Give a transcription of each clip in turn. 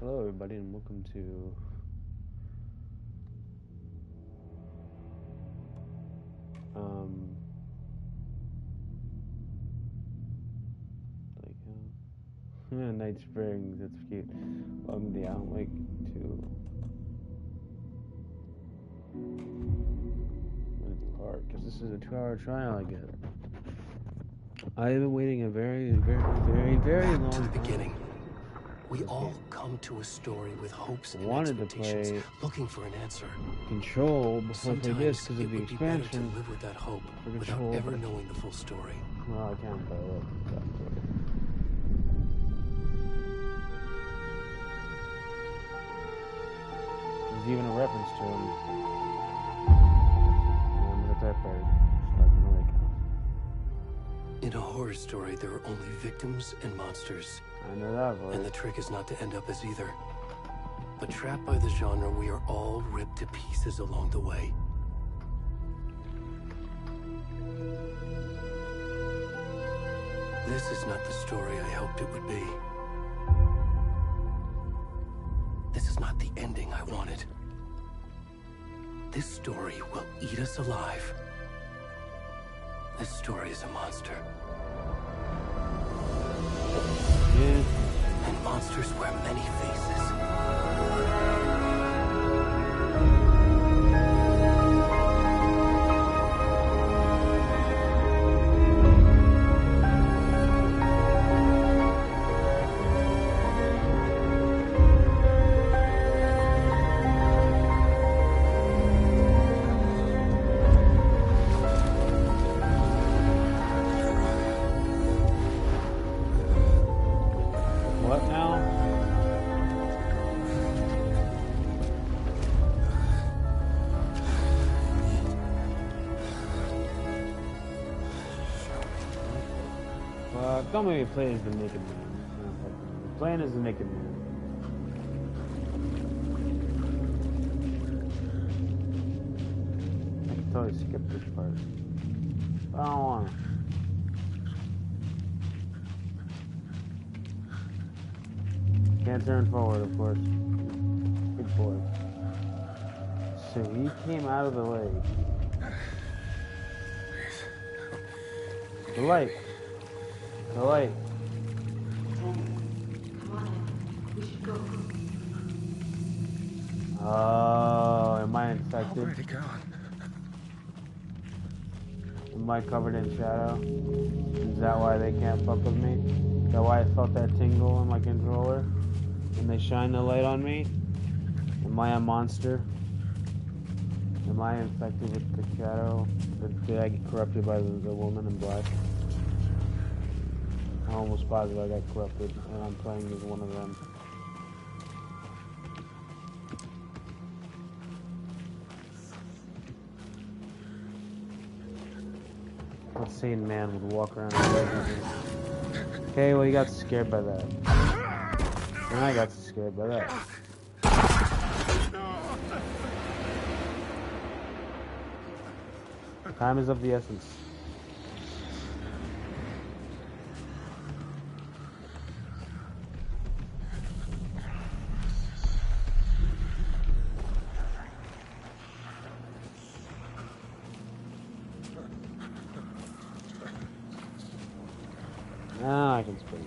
Hello, everybody, and welcome to Night Springs. That's cute. Welcome to Alan Wake 2. I'm gonna do hard because this is a 2-hour trial. I get it. I have been waiting a very long Back to the time. beginning. We all come to a story with hopes and Wanted to expectations, play looking for an answer. Control before I play this because of it the would be better to expansion. live with that hope For without Control, ever knowing the full story. Well, I can't play it. There's even a reference to him. Yeah, I'm gonna type right. Starting the lake house. In a horror story, there are only victims and monsters. I know that voice. And the trick is not to end up as either. But trapped by the genre, we are all ripped to pieces along the way. This is not the story I hoped it would be. This is not the ending I wanted. This story will eat us alive. This story is a monster. Yeah. And monsters wear many faces. What now? Don't make me play as the naked man. Playing as the naked man. I can totally skip this part. I don't want to. Can't turn forward, of course. Good boy. So he came out of the lake. The light. The light. Come on in. We should go. Oh, am I infected? Already gone. Am I covered in shadow? Is that why they can't fuck with me? Is that why I felt that tingle in my controller? When they shine the light on me? Am I a monster? Am I infected with the shadow? Or did I get corrupted by the woman in black? I'm almost positive I got corrupted and I'm playing as one of them. What sane man would walk around and okay, well, you got scared by that. And I got scared by that. Time is of the essence. Now I can speak.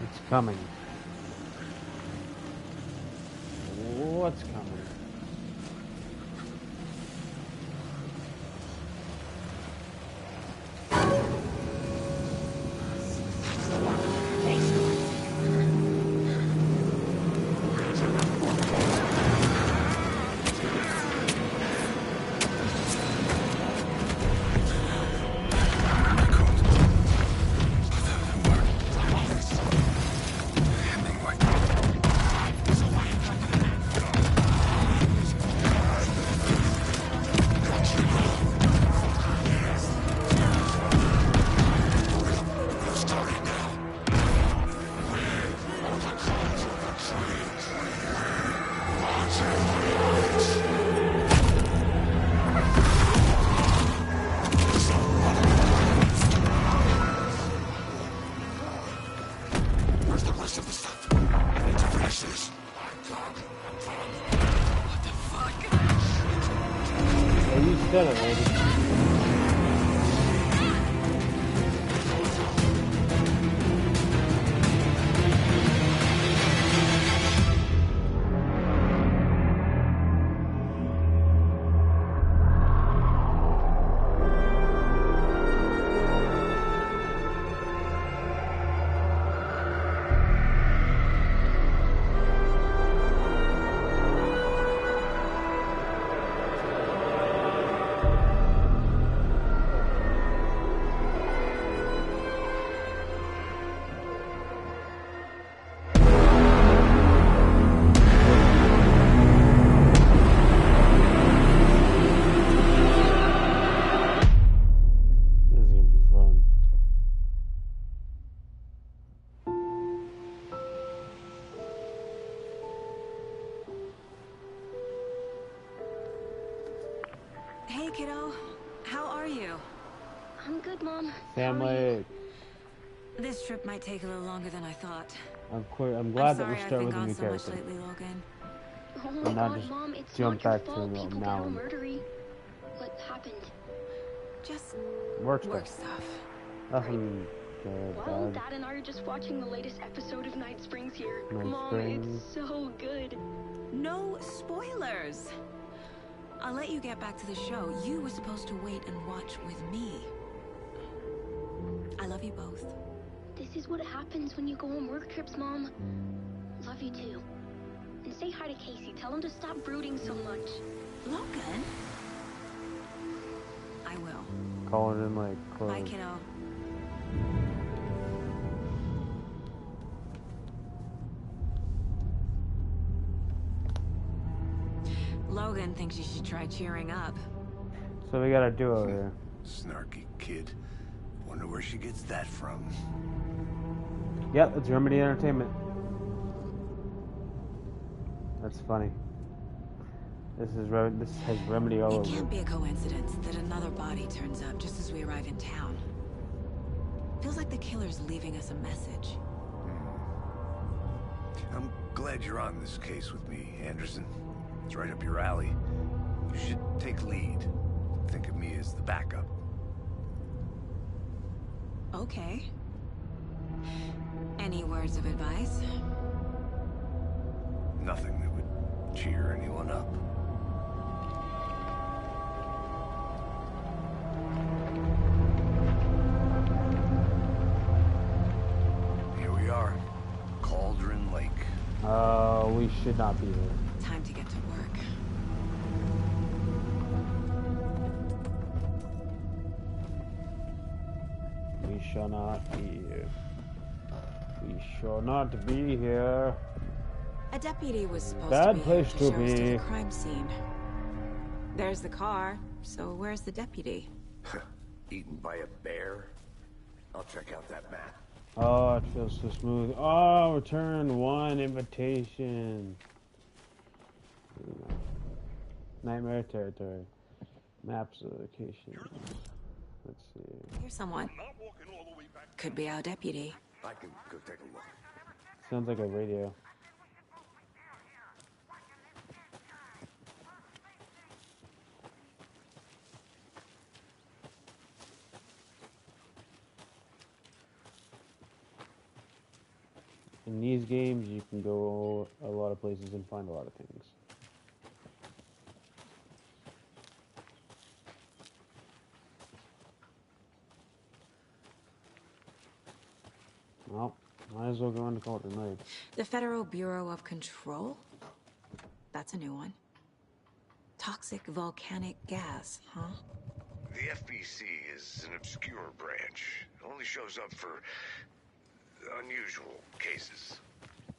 It's coming. it's coming. Said it, lady. Hey, kiddo. How are you? I'm good, Mom. Family. This trip might take a little longer than I thought. I'm glad that sorry we're I've starting been with a gone new so much character. lately, Logan. Oh And my not God, just Mom, it's jump not your back to fault people get now. all murdery. What happened? Just Work work stuff. stuff. Nothing good, Well, bad. Dad and I are just watching the latest episode of Night Springs here. Night Mom, Springs. it's so good. No spoilers. I'll let you get back to the show. You were supposed to wait and watch with me. I love you both. This is what happens when you go on work trips, Mom. Love you too. And say hi to Casey. Tell him to stop brooding so much. Logan? I will. Calling in like Bye, clothes. kiddo. Logan thinks you should try cheering up. So we gotta do over here. Snarky kid. Wonder where she gets that from. Yep, it's Remedy Entertainment. That's funny. This has Remedy all It over. can't be a coincidence that another body turns up just as we arrive in town. Feels like the killer's leaving us a message. I'm glad you're on this case with me, Anderson. It's right up your alley. You should take lead. Think of me as the backup. Okay. Any words of advice? Nothing that would cheer anyone up. Here we are. Cauldron Lake. We should not be here. Time to get to work. We shall not be here. We shall not be here. A deputy was supposed Bad to be here place to to show us to be. the crime scene. There's the car, so where's the deputy? Eaten by a bear? I'll check out that map. Oh, it feels so smooth. Oh, return one invitation. Nightmare territory. Maps of location. Let's see. Here's someone. Could be our deputy. I can go take a look. Sounds like a radio. In these games, you can go a lot of places and find a lot of things. Well, might as well go into Golden Lake. The Federal Bureau of Control? That's a new one. Toxic volcanic gas, huh? The FBC is an obscure branch. It only shows up for unusual cases.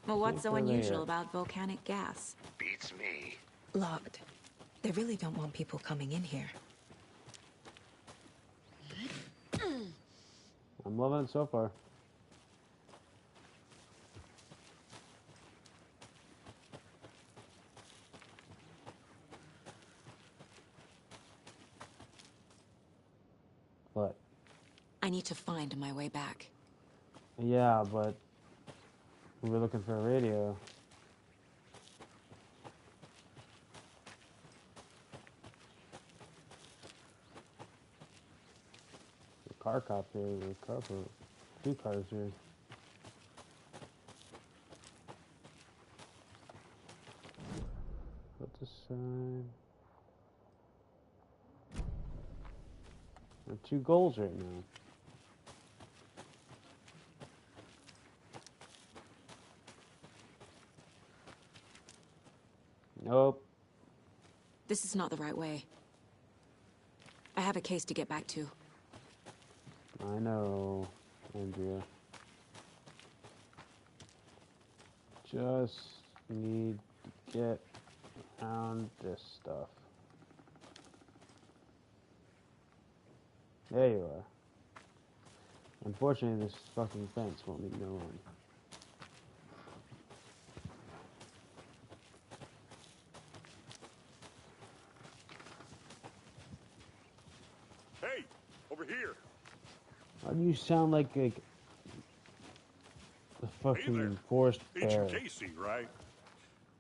Well, what's so Super unusual rare. about volcanic gas? Beats me. Locked. They really don't want people coming in here. I'm loving it so far. But I need to find my way back. yeah, but we were looking for a radio. The car cop here, the car for 2 cars here. Put the sign. There are 2 goals right now. Nope. This is not the right way. I have a case to get back to. I know, Andrea. Just need to get around this stuff. There you are. Unfortunately, this fucking fence won't leave me alone. Hey, over here. Why do you sound like the fucking there. forest It's bear? Casey, right?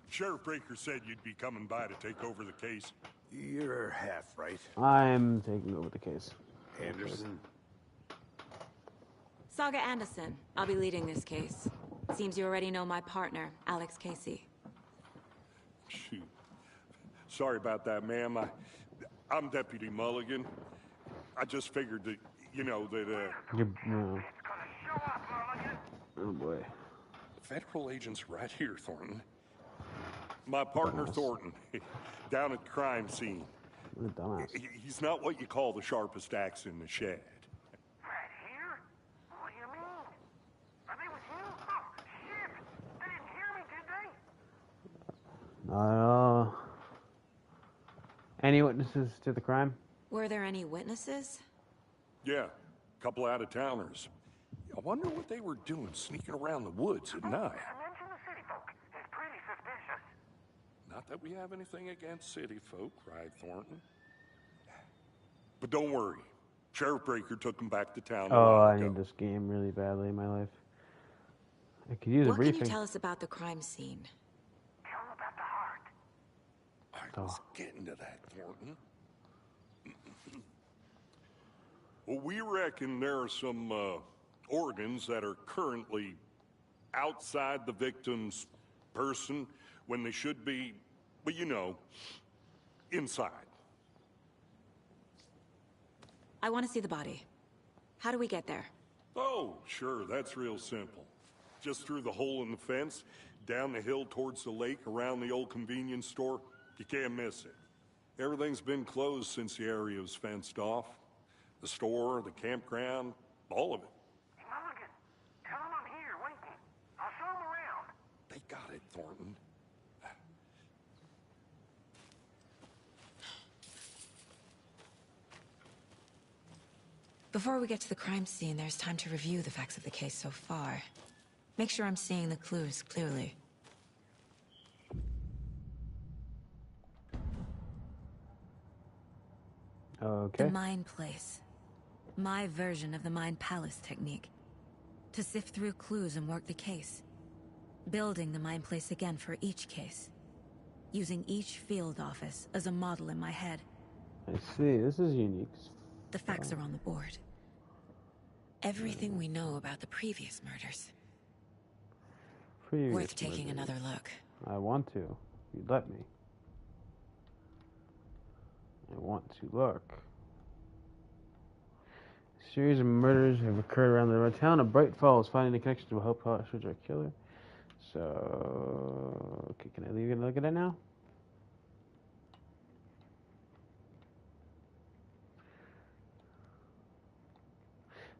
Sheriff Breaker said you'd be coming by to take over the case. You're half right, I'm taking over the case. Anderson. Saga Anderson. I'll be leading this case. Seems you already know my partner, Alex Casey. Shoot. Sorry about that, ma'am. I'm Deputy Mulligan. I just figured that, you know, that, No. Oh boy. federal agent's right here, Thornton. My partner, Thornton, down at the crime scene. What a dumbass. He's not what you call the sharpest axe in the shed. Right here? What do you mean? Are they with you? Oh, shit! They didn't hear me, did they? Not at all. Any witnesses to the crime? Were there any witnesses? Yeah, a couple out-of-towners. I wonder what they were doing sneaking around the woods at night. Mention the city folk. It's pretty suspicious. Not that we have anything against city folk, right, Thornton? But don't worry. Sheriff Breaker took them back to town. Oh, I ago. need this game really badly in my life. I could use a What can briefing. you tell us about the crime scene? Tell them about the heart. I was getting to that, Thornton. Well, we reckon there are some organs that are currently outside the victim's person when they should be, well, you know, inside. I want to see the body. How do we get there? Oh, sure, that's real simple. Just through the hole in the fence, down the hill towards the lake, around the old convenience store. You can't miss it. Everything's been closed since the area was fenced off. The store, the campground, all of it. Mulligan, tell them I'm here, waiting. I'll show them around. They got it, Thornton. Before we get to the crime scene, there's time to review the facts of the case so far. Make sure I'm seeing the clues clearly. Okay. The Mind Place. My version of the Mind Palace technique. To sift through clues and work the case. Building the Mind Place again for each case. Using each field office as a model in my head. I see. This is unique. The facts are on the board. Everything we know about the previous murders. Previous Worth taking murders. another look. I want to. If you'd let me. I want to look. Series of murders have occurred around the town of Bright Falls, finding the connection to a Hope Shooter killer. So, okay, can I leave and look at it now?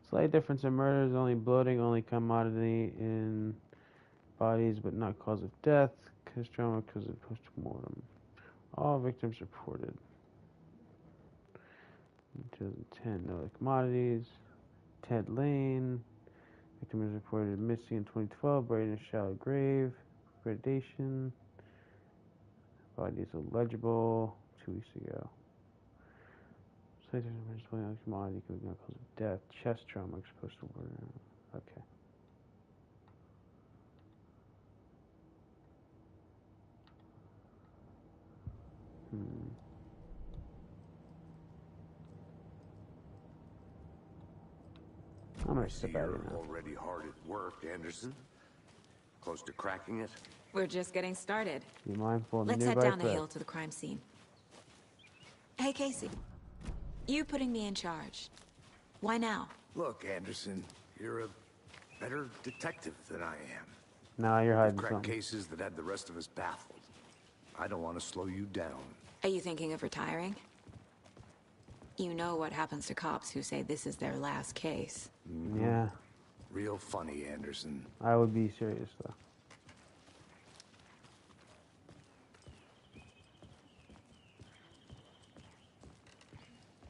Slight difference in murders, only bloating, only commodity in bodies, but not cause of death. Cause trauma, because of post-mortem. All victims reported. In 2010, no other commodities. Ted Lane. Victim was reported missing in 2012, buried in a shallow grave. Predation. Body is illegible. 2 weeks ago. Slight difference in commodity, could be no cause of death. Chest trauma, exposed to water. Okay. I'm gonna step out of You're here now. already hard at work, Anderson. Close to cracking it. We're just getting started. Be mindful of the Let's head nearby down the threat. hill to the crime scene. Hey, Casey. You putting me in charge. Why now? Look, Anderson, you're a better detective than I am. Nah, you're You've hiding cracked something. cases that had the rest of us baffled. I don't want to slow you down. Are you thinking of retiring? You know what happens to cops who say this is their last case. Yeah, Real funny, Anderson. I would be serious though.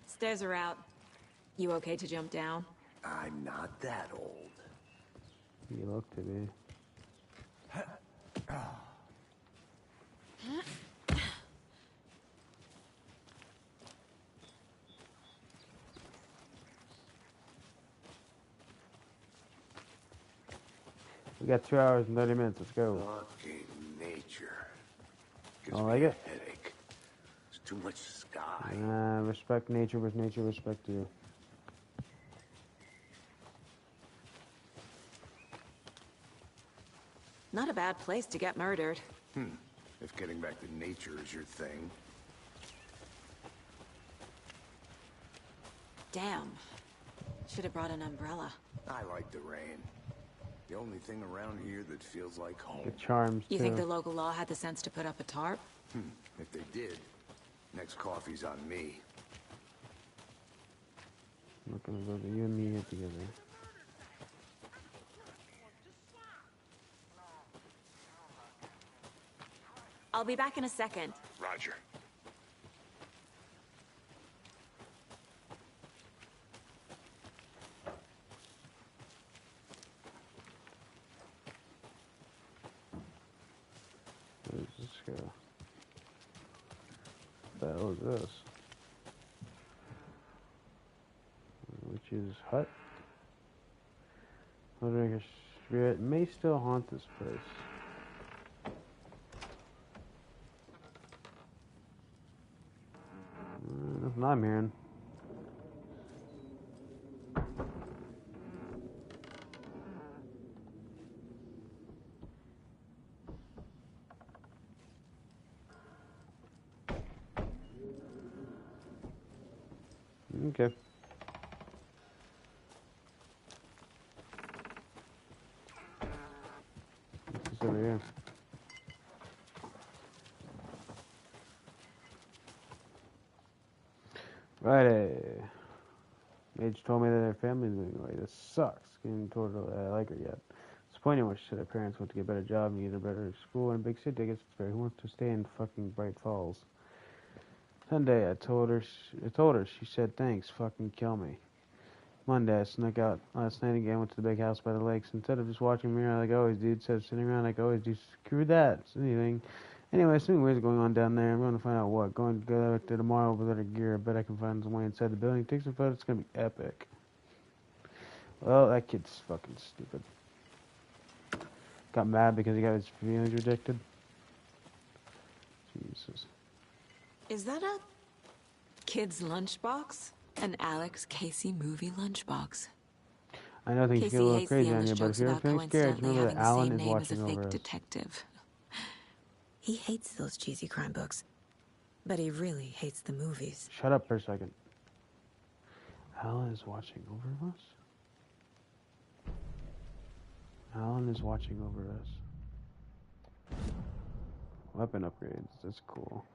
Stairs are out. You okay to jump down? I'm not that old. You look to be. We got 2 hours and 30 minutes. Let's go. Fucking nature. Gives I me like a it. headache. There's too much sky. Respect nature with nature respect you. Not a bad place to get murdered. If getting back to nature is your thing. Damn. Should have brought an umbrella. I like the rain. The only thing around here that feels like home. Good charms You too. think the local law had the sense to put up a tarp? If they did, next coffee's on me. I'm not gonna go to you and me here together. I'll be back in a second. Roger. Where does this go? What the hell is this? Witch's hut. Wondering if a spirit may still haunt this place. Nothing I'm hearing. Okay. What's this over here? Friday. Mage told me that her family's moving away. This sucks. Getting told her that I like her yet. Disappointing when she said her parents went to get a better job and get a better school in a big city. I guess it's fair. Who wants to stay in fucking Bright Falls? Sunday, I told her. She said thanks. Fucking kill me. Monday, I snuck out last night again. Went to the big house by the lakes. Instead of just watching Mirror like I always do, instead of sitting around like I always do, screw that. It's anything. Anyway, something weird's going on down there. I'm going to find out what. Going to go back there tomorrow with better gear. I bet I can find some way inside the building. Take some photos. It's going to be epic. Well, that kid's fucking stupid. Got mad because he got his feelings rejected. Jesus. Is that a kid's lunchbox? An Alex Casey movie lunchbox. I know things Casey get a little hates crazy the on illness you, but if jokes you're about feeling scared, coincidentally remember having that the Alan same is name as a watching fake over us. detective. He hates those cheesy crime books, but he really hates the movies. Shut up for a second. Alan is watching over us? Alan is watching over us. Weapon upgrades, that's cool.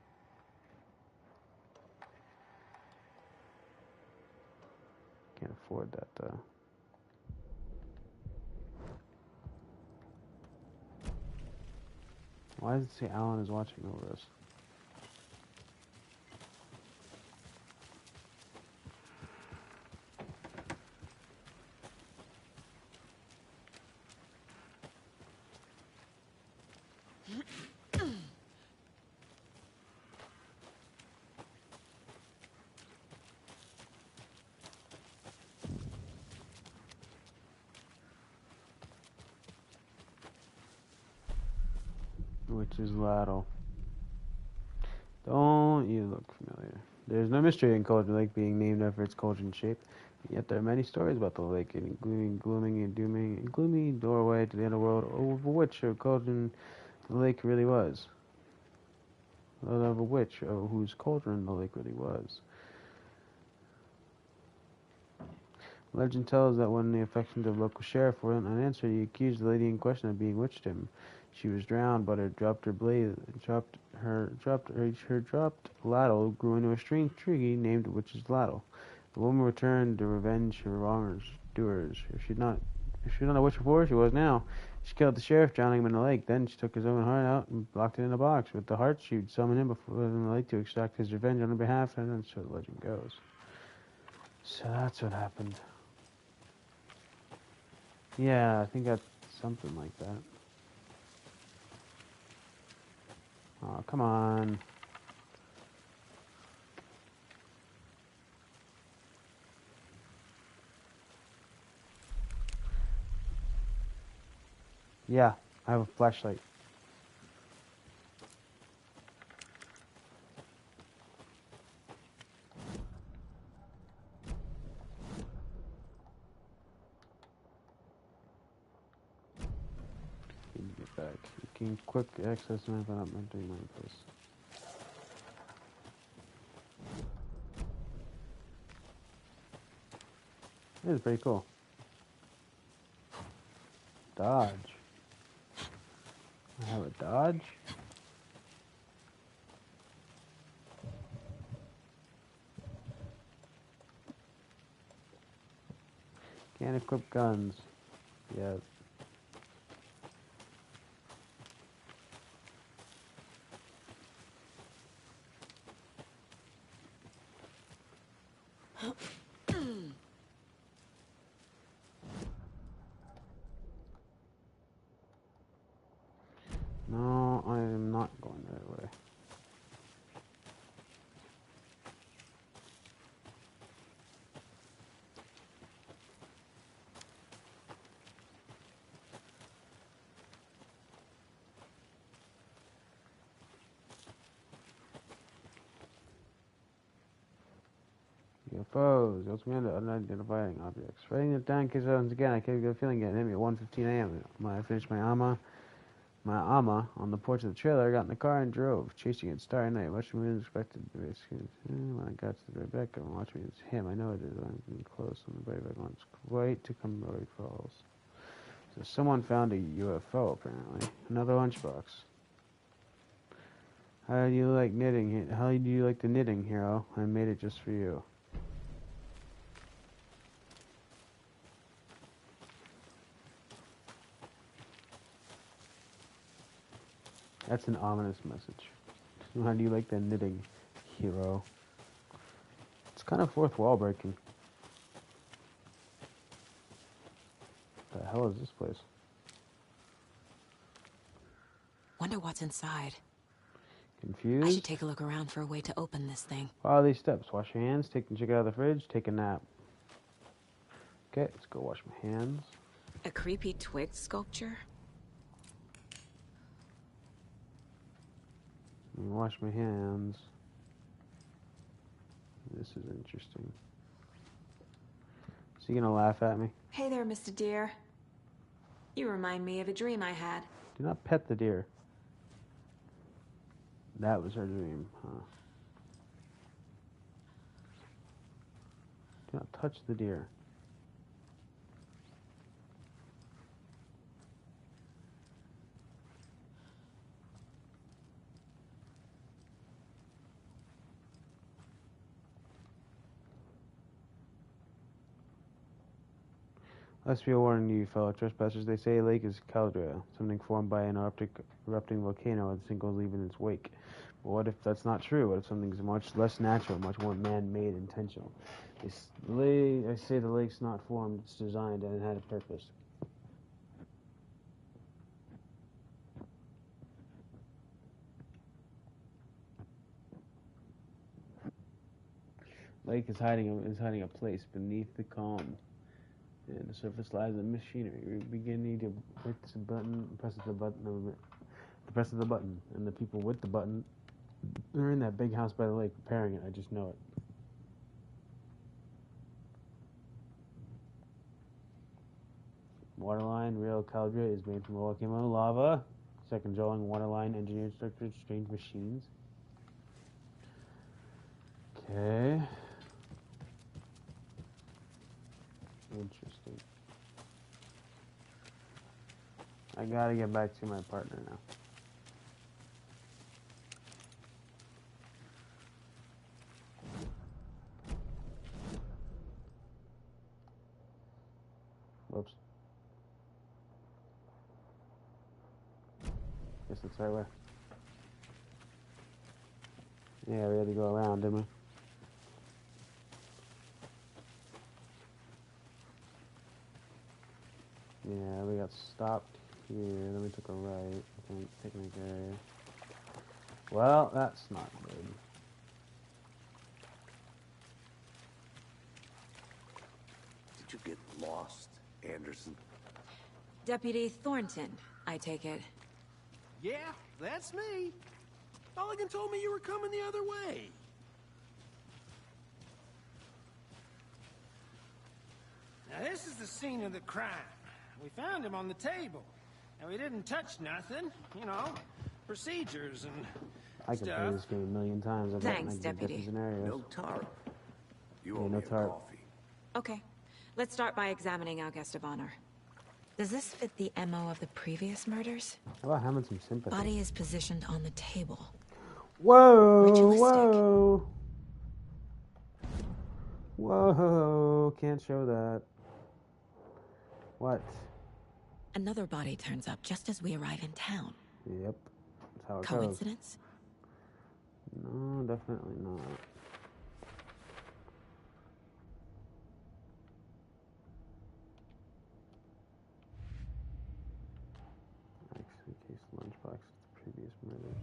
Can't afford that though. Why does it say Alan is watching over us? Which is Laddle. Don't you look familiar? There's no mystery in Cauldron Lake being named after its cauldron shape, yet there are many stories about the lake, including gloomy and dooming, and gloomy doorway to the underworld, over which a cauldron the lake really was. Of which, of whose cauldron the lake really was. Legend tells that when the affections of local sheriff were unanswered, he accused the lady in question of being witched him. She was drowned, but her dropped ladle grew into a strange tree named Witch's Ladle. The woman returned to revenge her wrongdoers. If she'd not a witch before, she was now. She killed the sheriff, drowning him in the lake. Then she took his own heart out and locked it in a box. With the heart, she'd summon him before in the lake to extract his revenge on her behalf, and then so the legend goes. So that's what happened. Yeah, I think that's something like that. Oh, come on. Yeah, I have a flashlight. Need to get back. You can quick access map and I'm entering my place. This is pretty cool. Dodge. I have a dodge? Can't equip guns. Yeah. No, I am not going that way. UFOs, ultimately unidentified objects. Writing it down in case once again I kept a feeling getting hit me at 1:15 a.m. When I finished my AMA on the porch of the trailer, I got in the car and drove, chasing it starry night, watching me expected. When I got to Rebecca and watched me, it's him. I know it is. I'm getting close on the way back on. It's quite to Cumberland Falls. So someone found a UFO apparently. Another lunchbox. How do you like knitting? How do you like the knitting, hero? I made it just for you. That's an ominous message. How do you like that knitting, hero? It's kind of fourth wall breaking. What the hell is this place? Wonder what's inside. Confused? I should take a look around for a way to open this thing. Follow these steps. Wash your hands, take the chicken out of the fridge, take a nap. Okay, let's go wash my hands. A creepy twig sculpture? Wash my hands. This is interesting. Is he gonna laugh at me? Hey there, Mr. Deer. You remind me of a dream I had. Do not pet the deer. That was her dream, huh? Do not touch the deer. Let's be a warning to you, fellow trespassers. They say Lake is Caldera, something formed by an erupting volcano with a single leaf in its wake. But what if that's not true? What if something's much less natural, much more man-made, intentional? I say the lake's not formed, it's designed, and it had a purpose. Lake is hiding a place beneath the calm. And the surface lies in machinery. We begin to press the button, and the people with the button are in that big house by the lake preparing it. I just know it. Waterline, real Caldera is made from volcano lava. Second drawing, waterline, engineered structures, strange machines. Okay. Interesting. I gotta get back to my partner now. Whoops. Guess that's the right way. Yeah, we had to go around, didn't we? Yeah, we got stopped here, then we took a right, picnic area. Well, that's not good. Did you get lost, Anderson? Deputy Thornton, I take it. Yeah, that's me. Mulligan told me you were coming the other way. Now this is the scene of the crime. We found him on the table. And we didn't touch nothing, you know, procedures and I can play this game a million times. Thanks, Deputy. No tarp. You owe no me a tarp. coffee. Okay, let's start by examining our guest of honor. Does this fit the MO of the previous murders? How about having some sympathy? Body is positioned on the table. Whoa! Ritualistic. Whoa! Whoa! Can't show that. What? Another body turns up just as we arrive in town. Yep. That's how it goes. Coincidence? No, definitely not. Actually, case lunchbox the previous murders.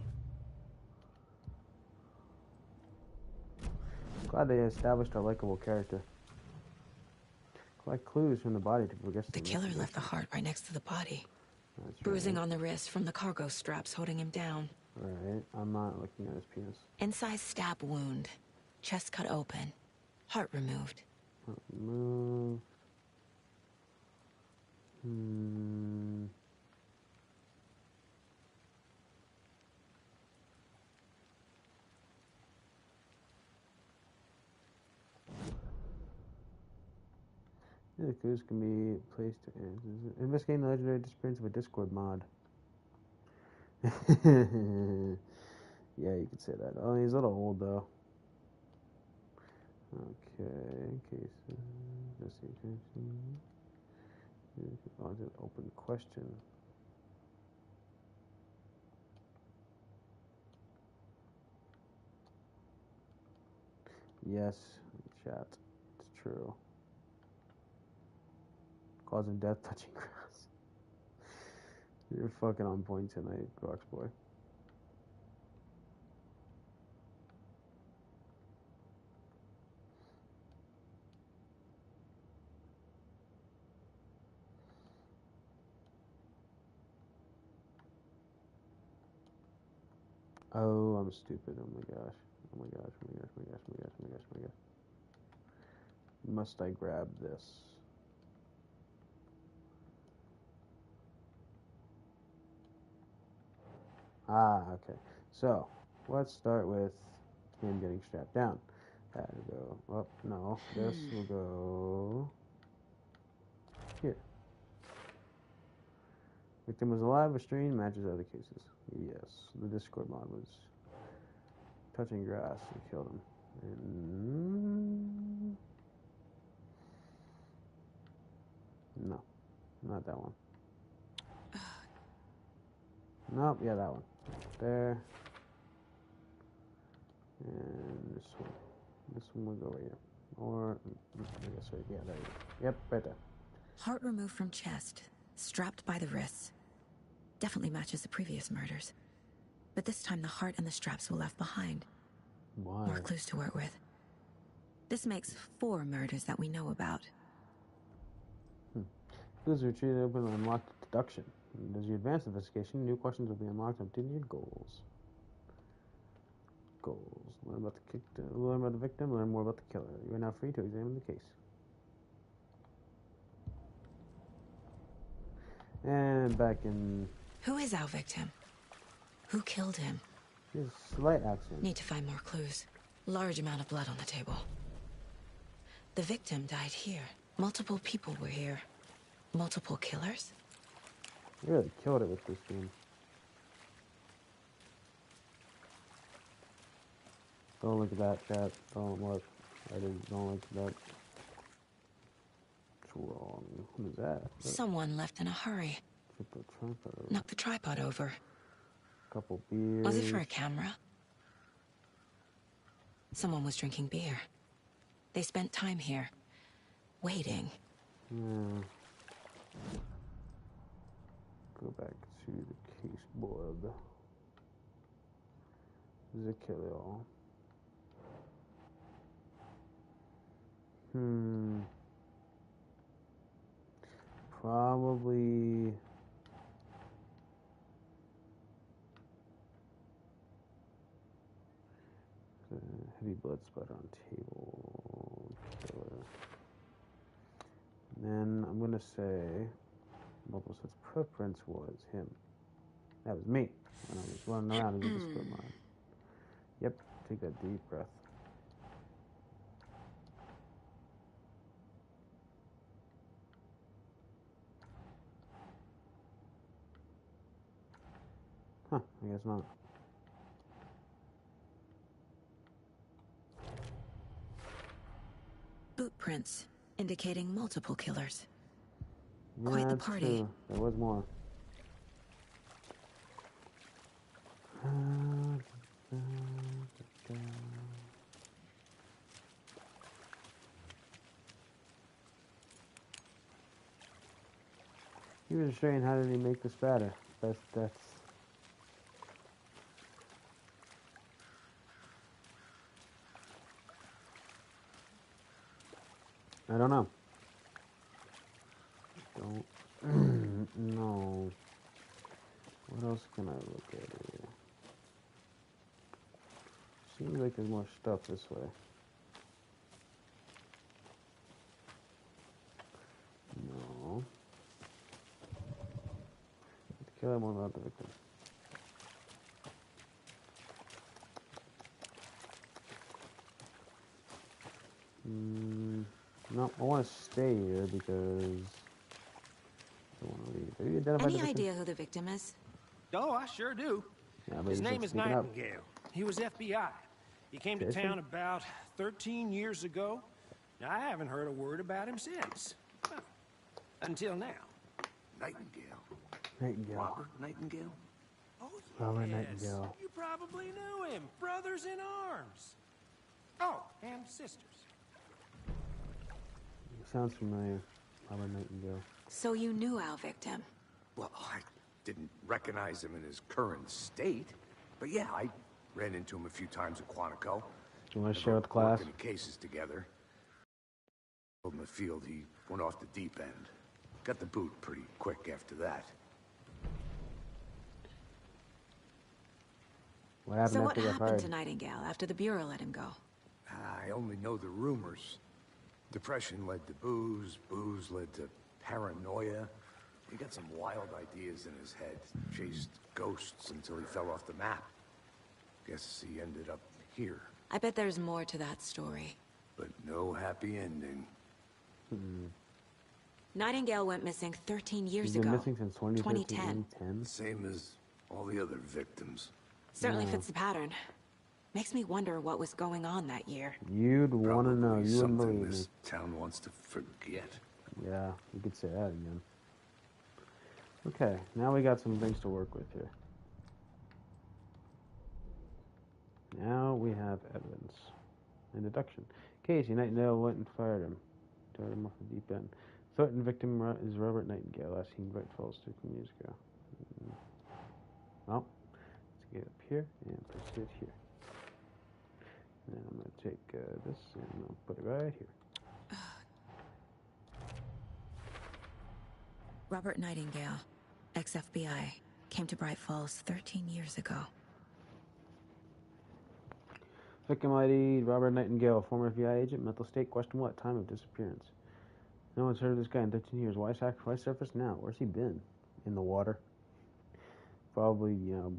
Glad they established a likable character. Collect clues from the body to progress The killer left the heart right next to the body. That's Bruising right. on the wrist from the cargo straps holding him down. Right. I'm not looking at his penis. Incised stab wound. Chest cut open. Heart removed. Move. The clues can be placed to investigating the legendary disappearance of a Discord mod. Yeah, you could say that. Oh, he's a little old though. Okay, cases. Investigation. Oh, it's an open question. Yes, chat. It's true. Cause of death, touching grass. You're fucking on point tonight, Grox boy. Oh, I'm stupid. Oh my gosh. Oh my gosh. Oh my gosh. Oh my gosh. Oh my gosh. Oh my gosh. Oh my gosh. Must I grab this? Ah, okay. So, let's start with him getting strapped down. That will go. Oh, no. This will go here. Victim was alive, restrained, matches other cases. Yes. The Discord mod was touching grass and killed him. And... no. Not that one. Nope, yeah, that one. There. And this one. This one will go right here. Or, I guess right, yeah, there you go. Yep, right there. Heart removed from chest, strapped by the wrists. Definitely matches the previous murders. But this time the heart and the straps were left behind. Why? More clues to work with. This makes 4 murders that we know about. Clues retrieved open and unlocked deduction. As you advance investigation, new questions will be unlocked and continued goals. Goals. Learn about the victim, learn more about the killer. You are now free to examine the case. And back in... Who is our victim? Who killed him? his slight accident. Need to find more clues. Large amount of blood on the table. The victim died here. Multiple people were here. Multiple killers? You really killed it with this game. Don't look at that, chat. Don't look. Don't look at that. What's wrong? What is that? Someone left in a hurry. Triple tripod. Knocked the tripod over. Couple beers. Was it for a camera? Someone was drinking beer. They spent time here. Waiting. Yeah. Go back to the case board. The killer. Probably the heavy blood splatter on table killer. And then I'm gonna say multiple sets preference was him. That was me when I was running around as a Discord mod. Yep, take that deep breath. Huh, I guess not. Boot prints, indicating multiple killers. Yeah, Quite the that's party. true. There was more. He was trained. How did he make this batter? That's. I don't know. Don't no. What else can I look at here? Seems like there's more stuff this way. No. Let's kill him about the victim. No, I want to stay here because I don't want to leave. Have you identified Any the victim? idea who the victim is? Oh, I sure do. Yeah, but His he's name just is speaking up. Nightingale. He was FBI. He came to Jason? town about 13 years ago. Now, I haven't heard a word about him since. Well, until now. Nightingale. Nightingale. Robert Nightingale? Oh, Robert yes. Nightingale. You probably knew him. Brothers in arms. Oh, and sisters. Sounds familiar. Robert Nightingale. So you knew our victim. Well, I didn't recognize him in his current state. But yeah, I ran into him a few times at Quantico. Do you want to Never share with class? working the cases together. In the field, he went off the deep end. Got the boot pretty quick after that. What happened So what after he got happened fired? to Nightingale after the Bureau let him go? I only know the rumors. Depression led to booze, booze led to paranoia. He got some wild ideas in his head, chased ghosts until he fell off the map. Guess he ended up here. I bet there's more to that story. But no happy ending. Nightingale went missing 13 years He's been ago. missing since 2010. Same as all the other victims. Certainly Yeah. fits the pattern. Makes me wonder what was going on that year. You'd want to know. Probably You wouldn't something believe me. this town wants to forget. Yeah, you could say that again. Okay, now we got some things to work with here. Now we have evidence and deduction. Casey Nightingale went and fired him. Started him off the deep end. Threatened victim is Robert Nightingale, last seen Bright Falls 13 years ago. Well, let's get up here and place it here. And then I'm going to take this and I'll put it right here. Robert Nightingale, ex-FBI, came to Bright Falls 13 years ago. Victim ID, Robert Nightingale, former FBI agent, mental state, question what, time of disappearance. No one's heard of this guy in 13 years. Why surface now? Where's he been? In the water? Probably,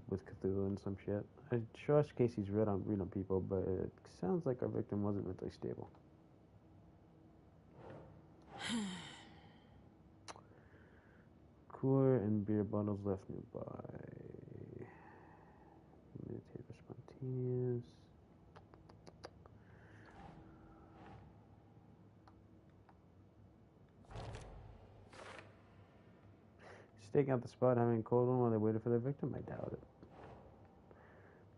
with Cthulhu and some shit. I trust Casey's read on people, but it sounds like our victim wasn't mentally stable. Cooler and beer bottles left nearby. Meditative spontaneous. Staking out the spot, having a cold one while they waited for their victim? I doubt it.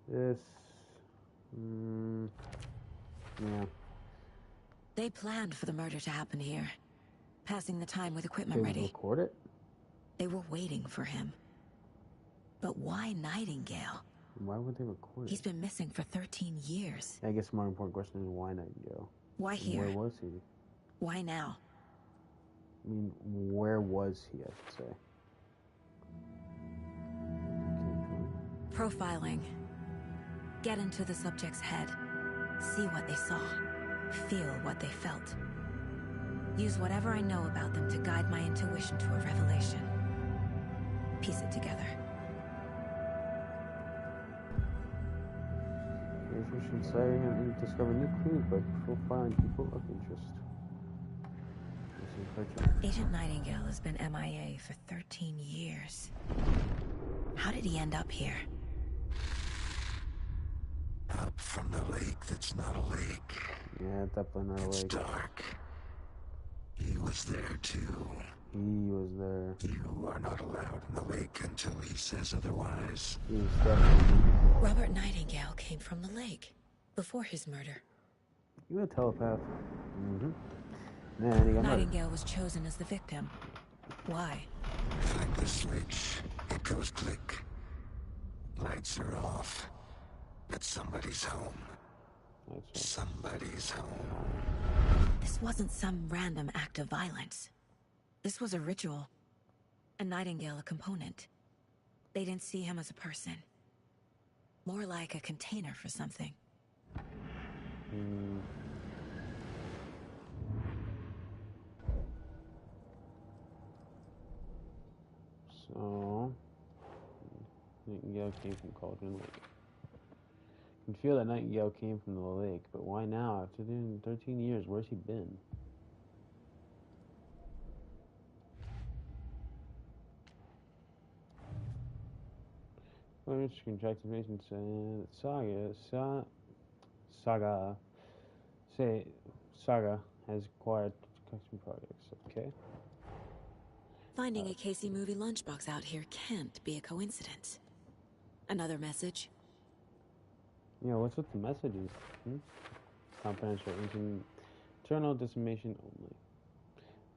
This... yeah. They planned for the murder to happen here. Passing the time with equipment They ready. record it? They were waiting for him. But why Nightingale? Why would they record He's it? been missing for 13 years. I guess the more important question is why Nightingale? Why And here? where was he? Why now? I mean, where was he, I should say. Profiling. Get into the subject's head. See what they saw. Feel what they felt. Use whatever I know about them to guide my intuition to a revelation. Piece it together. Research and sighting and discover new clues by profiling people of interest. Agent Nightingale has been MIA for 13 years. How did he end up here? Up from the lake that's not a lake. Yeah, definitely not a It's lake. dark. He was there too. He was there. You are not allowed in the lake until he says otherwise. He was definitely... Robert Nightingale came from the lake before his murder. You a telepath. Mm-hmm. Man, he got murdered. Nightingale was chosen as the victim. Why? Flick the switch. It goes click. Lights are off. But somebody's home. That's right. Somebody's home. This wasn't some random act of violence. This was a ritual. And Nightingale a component. They didn't see him as a person. More like a container for something. Hmm. So, Nightingale came from Cauldron Lake. You can feel that Nightingale came from the lake, but why now? After 13 years, where's he been? Well, contract information Saga has acquired construction projects. Okay. Finding a Casey movie lunchbox out here can't be a coincidence. Another message? Yeah, what's with the messages? Confidential, internal dissemination only.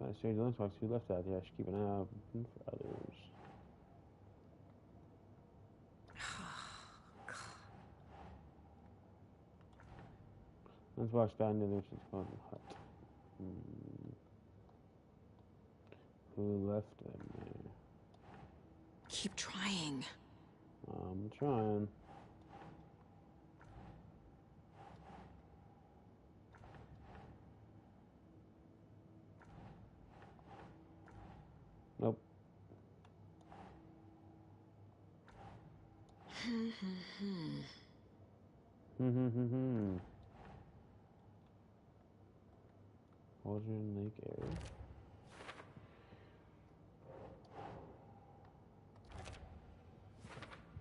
Got a strange lunchbox. Who left out here? I should keep an eye out for others. Lunchbox found in the called hut. Who left them there? Keep trying. I'm trying. Nope. Waldron Lake area.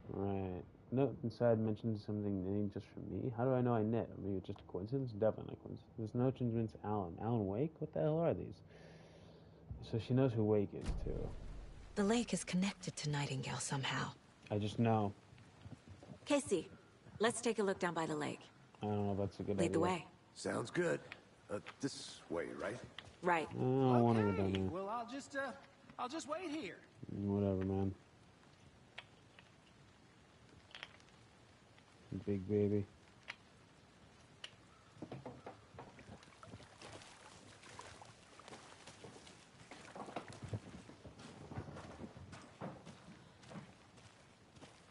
Right. Note inside mentions something named just for me. How do I know I knit? Maybe it's just a coincidence? Definitely a coincidence. This note mentions Alan. Alan Wake? What the hell are these? So she knows who Wake is, too. The lake is connected to Nightingale somehow. I just know. Casey, let's take a look down by the lake. I don't know if that's a good idea. Lead the way. Sounds good. This way, right? Right. I don't want to go down there. Well, I'll just wait here. Whatever, man. Big baby.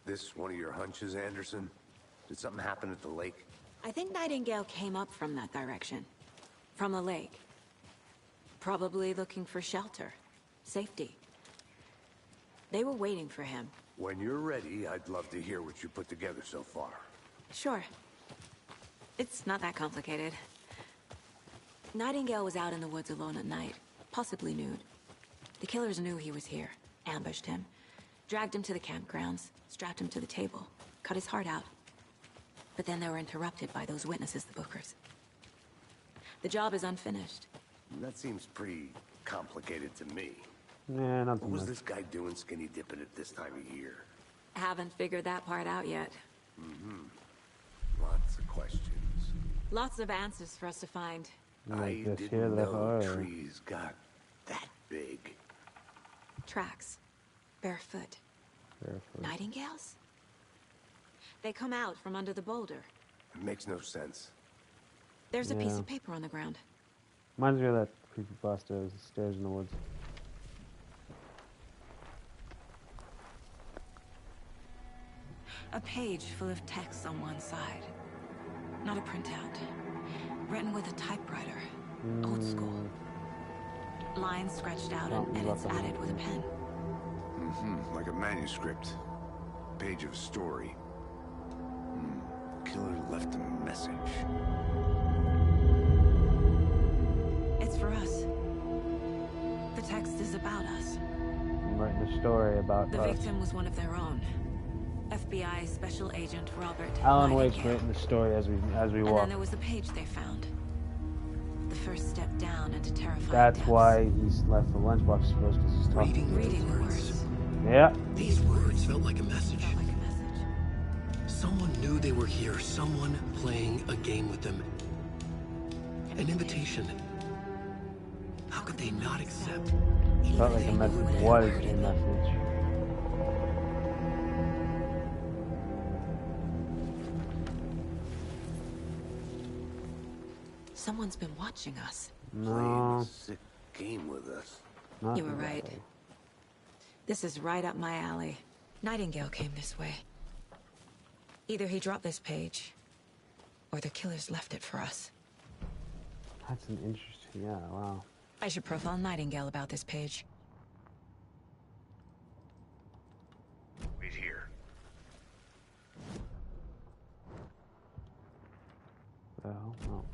This one of your hunches, Anderson? Did something happen at the lake? I think Nightingale came up from that direction. From the lake. Probably looking for shelter. Safety. They were waiting for him. When you're ready, I'd love to hear what you put together so far. Sure. It's not that complicated. Nightingale was out in the woods alone at night, possibly nude. The killers knew he was here, ambushed him, dragged him to the campgrounds, strapped him to the table, cut his heart out. But then they were interrupted by those witnesses, the Bookers. The job is unfinished. That seems pretty complicated to me. Nah, not too What was much. this guy doing skinny dipping at this time of year? Haven't figured that part out yet. Lots of questions. Lots of answers for us to find. I Just here didn't left know oil. trees got that big. Tracks. Barefoot. Barefoot. Nightingales? They come out from under the boulder. It makes no sense. There's a piece Yeah. of paper on the ground. Reminds me of that creepypasta, Stairs in the Woods. A page full of text on one side. Not a printout. Written with a typewriter. Old school. Lines scratched out and edits added with a pen. Like a manuscript. Page of story. Killer left a message. It's for us. The text is about us. I'm writing a story about The us. victim was one of their own. FBI Special Agent Robert Alan Wake's Nightingale. writing the story as we And walk. then there was the page they found. The first step down into terrifying That's depths. why he's left the lunchbox supposed because he's talking. Reading the words. Yeah. These words felt like a message. Felt like a message. Someone knew they were here, someone playing a game with them. An invitation. How could they not accept? Felt like a message was a message. Someone's been watching us. Playing No, a sick game with us. not You were right. exactly. This is right up my alley. Nightingale came this way. Either he dropped this page, or the killers left it for us. That's an interesting. Yeah. Wow. I should profile Nightingale about this page. Wait here. The hell? No.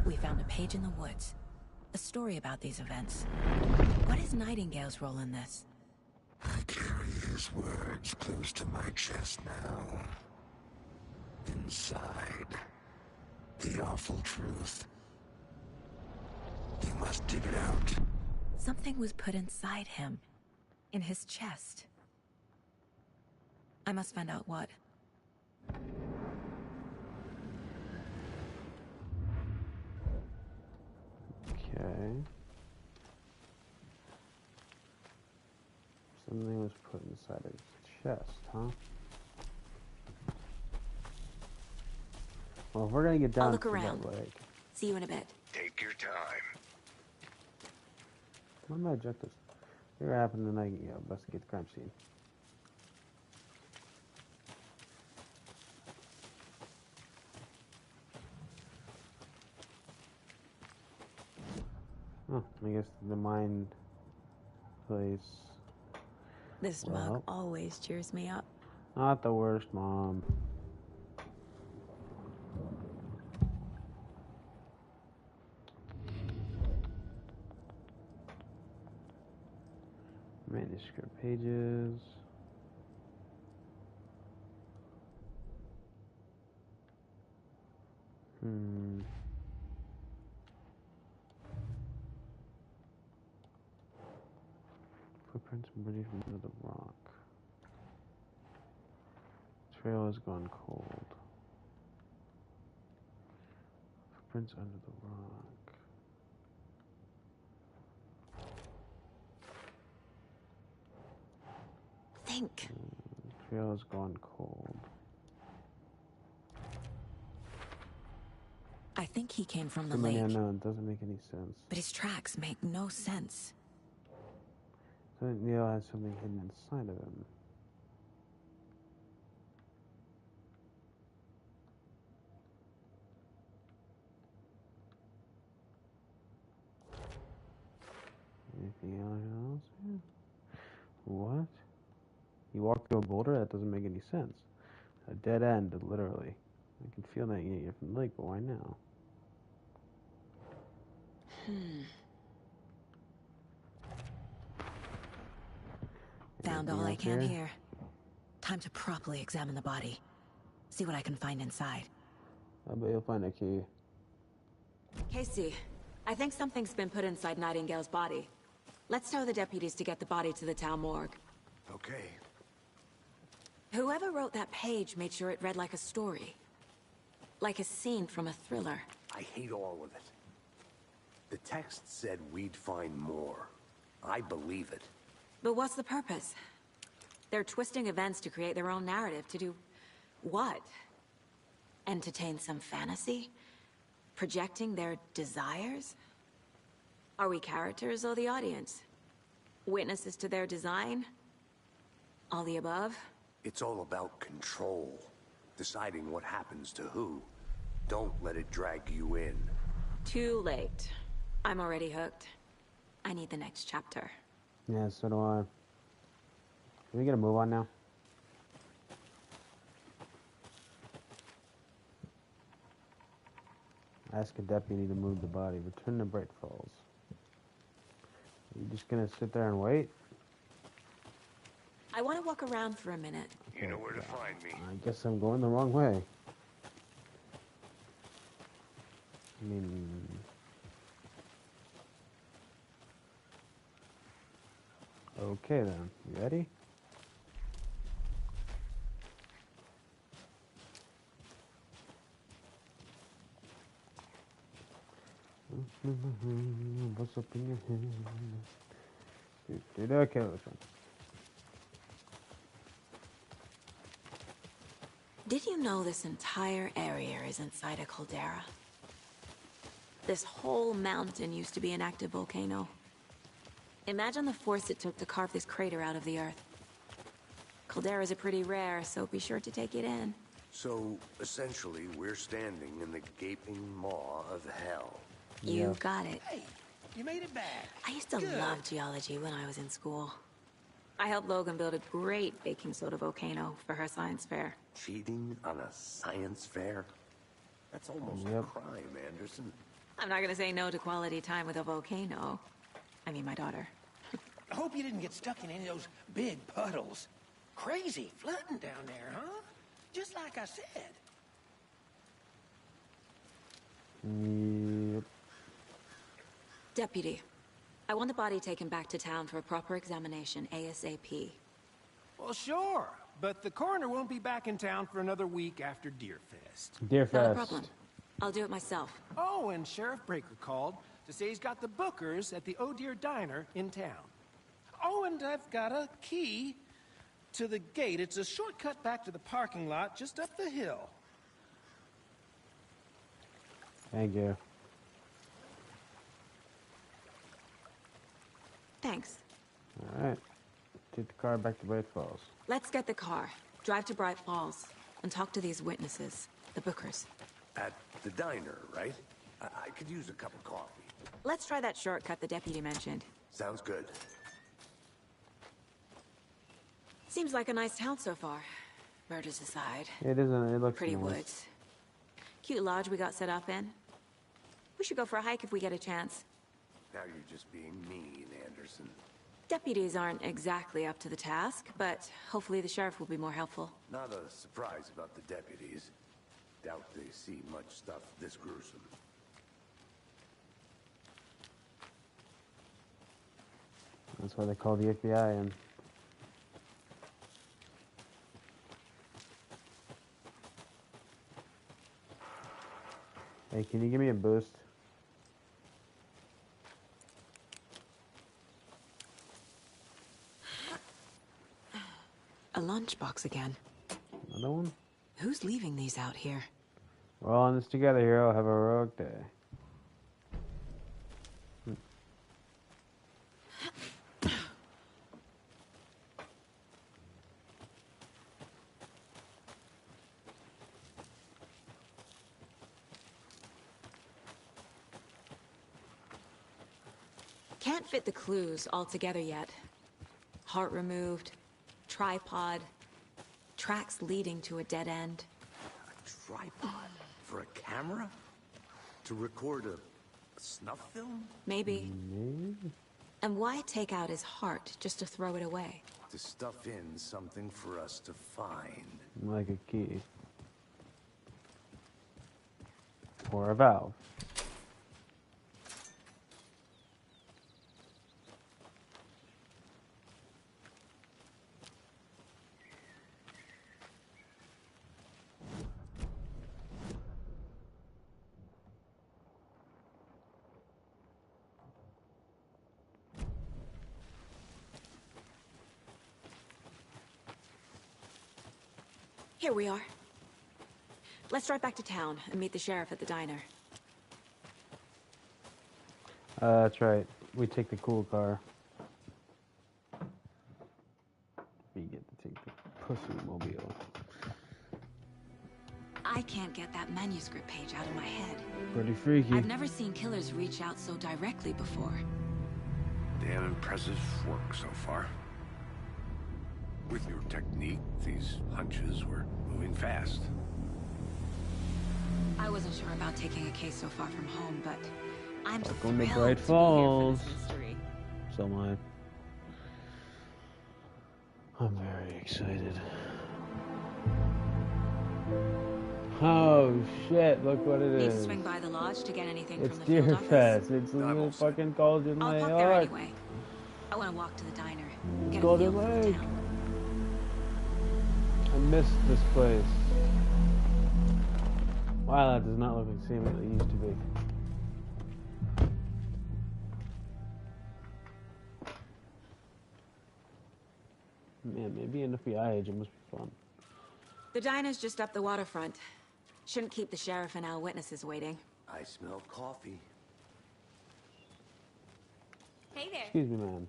We found a page in the woods. A story about these events. What is Nightingale's role in this? I carry his words close to my chest now. Inside, the awful truth. You must dig it out. Something was put inside him. In his chest. I must find out what. Okay. Something was put inside of his chest, huh? Well, if we're gonna get down I'll look to around. that lake, See you in a bit. Take your time. what are my objectives? What happened tonight? Yeah, investigate the crime scene. Oh, I guess the mine place. This mug always cheers me up. Not the worst, Mom. Manuscript pages. Footprints emerging from under the rock. Trail has gone cold. Footprints under the rock. Think. Trail has gone cold. I think he came from the Too many lake, unknown. Doesn't make any sense. but his tracks make no sense. I think Neil has something hidden inside of him. Anything else? Yeah. What? You walk through a boulder? That doesn't make any sense. A dead end, literally. I can feel that you're from the lake, but why now? Found all Anything I else can here? here. Time to properly examine the body. See what I can find inside. I bet you'll find a key. Casey, I think something's been put inside Nightingale's body. Let's tell the deputies to get the body to the town morgue. Okay. Whoever wrote that page made sure it read like a story. Like a scene from a thriller. I hate all of it. The text said we'd find more. I believe it. But what's the purpose? They're twisting events to create their own narrative. To do what? Entertain some fantasy? Projecting their desires? Are we characters or the audience? Witnesses to their design? All the above? It's all about control. Deciding what happens to who. Don't let it drag you in. Too late. I'm already hooked. I need the next chapter. Yeah, so do I. Can we get a move on now? Ask a deputy to move the body. Return to Bright Falls. Are you just gonna sit there and wait? I want to walk around for a minute. You know where to find me. I guess I'm going the wrong way. I mean... Okay then, you ready? What's up in your head? Okay, let's run. Did you know this entire area is inside a caldera? This whole mountain used to be an active volcano. Imagine the force it took to carve this crater out of the earth. Calderas are pretty rare, so be sure to take it in. So, essentially, we're standing in the gaping maw of hell. You got it. Hey, you made it back. I used to Good. love geology when I was in school. I helped Logan build a great baking soda volcano for her science fair. Cheating on a science fair? That's almost a crime, Anderson. I'm not gonna say no to quality time with a volcano. I mean, my daughter. I hope you didn't get stuck in any of those big puddles. Crazy flooding down there, huh? Just like I said. Yep. Deputy, I want the body taken back to town for a proper examination ASAP. Well, sure. But the coroner won't be back in town for another week after Deerfest. Deerfest. Not a problem. I'll do it myself. Oh, and Sheriff Breaker called to say he's got the Bookers at the Oh Deer Diner in town. Oh, and I've got a key to the gate. It's a shortcut back to the parking lot just up the hill. Thank you. Thanks. Alright. Take the car back to Bright Falls. Let's get the car, drive to Bright Falls, and talk to these witnesses, the Bookers. At the diner, right? I could use a cup of coffee. Let's try that shortcut the deputy mentioned. Sounds good. Seems like a nice town so far. Murders aside. It isn't. It looks Pretty nice. woods. Cute lodge we got set up in. We should go for a hike if we get a chance. Now you're just being mean, Anderson. Deputies aren't exactly up to the task, but hopefully the sheriff will be more helpful. Not a surprise about the deputies. Doubt they see much stuff this gruesome. That's why they call the FBI in. Hey, can you give me a boost? A lunchbox again. Another one? Who's leaving these out here? We're all in this together, hero. Have a heroic day. Can't fit the clues all together yet. Heart removed, tripod, tracks leading to a dead end. A tripod? For a camera? To record a snuff film? Maybe. And why take out his heart just to throw it away? To stuff in something for us to find. Like a key. Or a valve. Here we are. Let's drive back to town and meet the sheriff at the diner. That's right. We take the cool car. We get to take the pussy mobile. I can't get that manuscript page out of my head. Pretty freaky. I've never seen killers reach out so directly before. Damn impressive work so far. With your technique, these hunches were moving fast. I wasn't sure about taking a case so far from home, but I'm Welcome to thrilled Bright to Falls. be here for this mystery. So am I. I'm very excited. Oh shit, look what it Need to is. swing by the lodge to get anything It's from the field Deer office? Fest. It's a little fucking Golden I'll Lake. pop there anyway. I want to walk to the diner, get a Golden feel for the Lake. town. I missed this place. Wow, that does not look like the same as it used to be. Man, maybe an FBI agent must be fun. The diner's just up the waterfront. Shouldn't keep the sheriff and our witnesses waiting. I smell coffee. Hey there. Excuse me, man.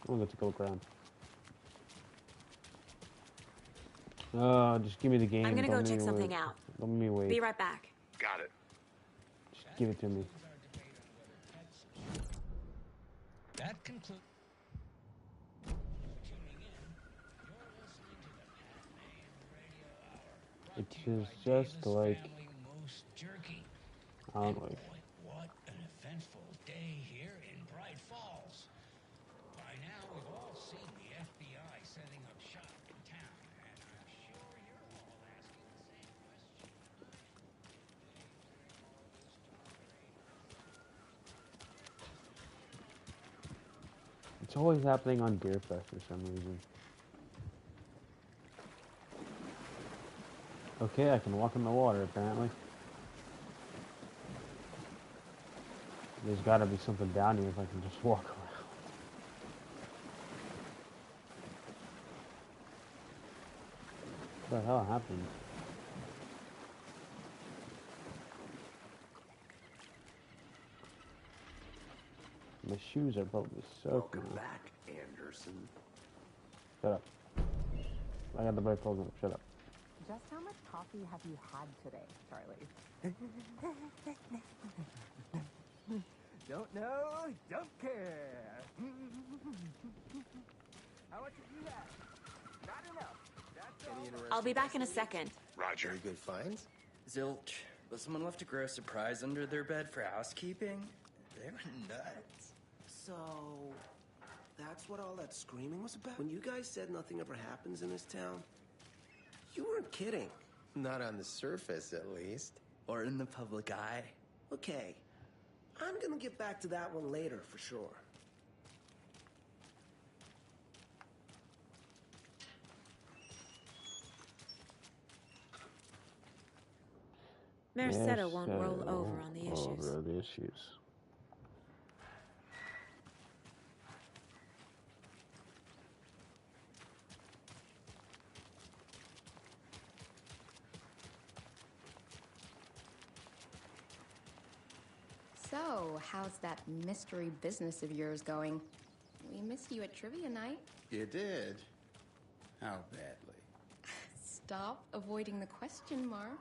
I'm gonna take a look around. Oh, just give me the game. I'm gonna Don't go make check me something wait. out. Don't make me wait. Be right back. Got it. Just give it to me. That concludes. It is just like I don't know. What an eventful day here in Bright Falls. By now, we've all seen the FBI setting up shop in town, and I'm sure you're all asking the same question. It's always happening on Deer Fest for some reason. Okay, I can walk in the water apparently. There's gotta be something down here if I can just walk around. What the hell happened? My shoes are probably soaking. Welcome back, Anderson. Shut up. I got the bright pulls up. Shut up. Just how much coffee have you had today, Charlie? Don't know, don't care. How much have you had? Not enough. That's all. I'll be back in a second. Roger. Any good finds? Zilch, but someone left a gross surprise under their bed for housekeeping. They were nuts. So, that's what all that screaming was about? When you guys said nothing ever happens in this town, you weren't kidding. Not on the surface, at least. Or in the public eye. Okay, I'm gonna get back to that one later for sure. Merced won't roll over on the issues. Over the issues. So, how's that mystery business of yours going? We missed you at trivia night. You did? How badly? Stop avoiding the question, Mark.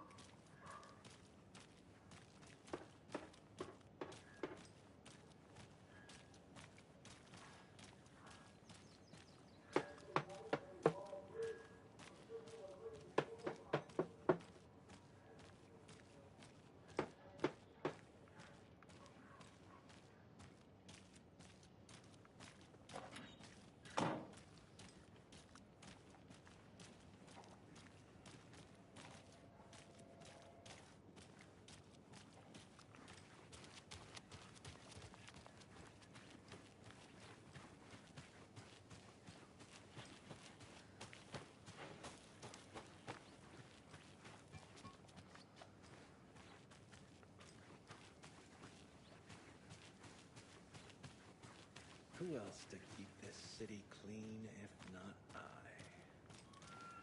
Who else to keep this city clean if not I?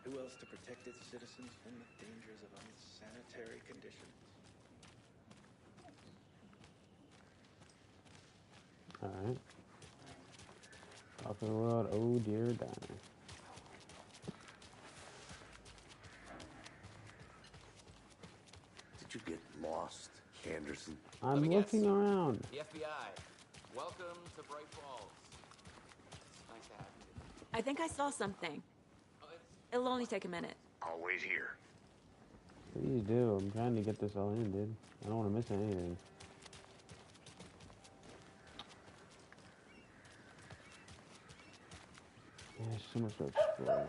Who else to protect its citizens from the dangers of unsanitary conditions? Alright. Coffee World, Oh Dear Diner. Did you get lost, Anderson? I'm looking around. The FBI. Welcome to Bright Falls. It's nice to have you. I think I saw something. It'll only take a minute. I'll wait here. Please do. I'm trying to get this all in, dude. I don't want to miss anything. Yeah, there's so much to explore.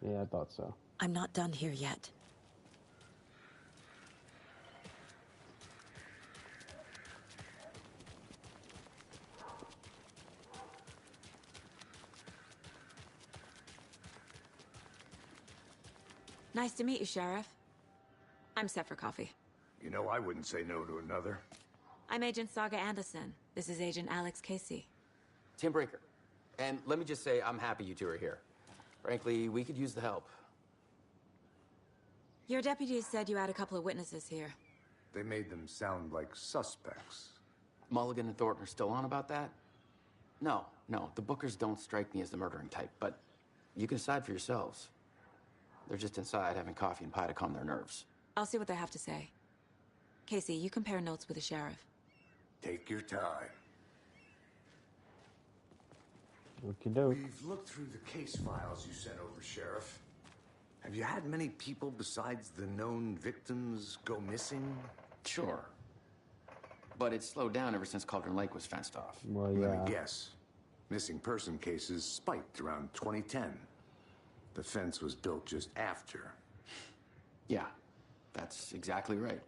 Yeah, I thought so. I'm not done here yet. Nice to meet you, Sheriff. I'm set for coffee. You know, I wouldn't say no to another. I'm Agent Saga Anderson. This is Agent Alex Casey. Tim Breaker. And let me just say, I'm happy you two are here. Frankly, we could use the help. Your deputies said you had a couple of witnesses here. They made them sound like suspects. Mulligan and Thornton are still on about that? No, the Bookers don't strike me as the murdering type, but you can decide for yourselves. They're just inside having coffee and pie to calm their nerves. I'll see what they have to say. Casey, you compare notes with the sheriff. Take your time. Okie doke. We've looked through the case files you sent over, Sheriff. Have you had many people besides the known victims go missing? Sure. But it's slowed down ever since Cauldron Lake was fenced off. Well, yeah. Let me guess. Missing person cases spiked around 2010. The fence was built just after. Yeah, that's exactly right.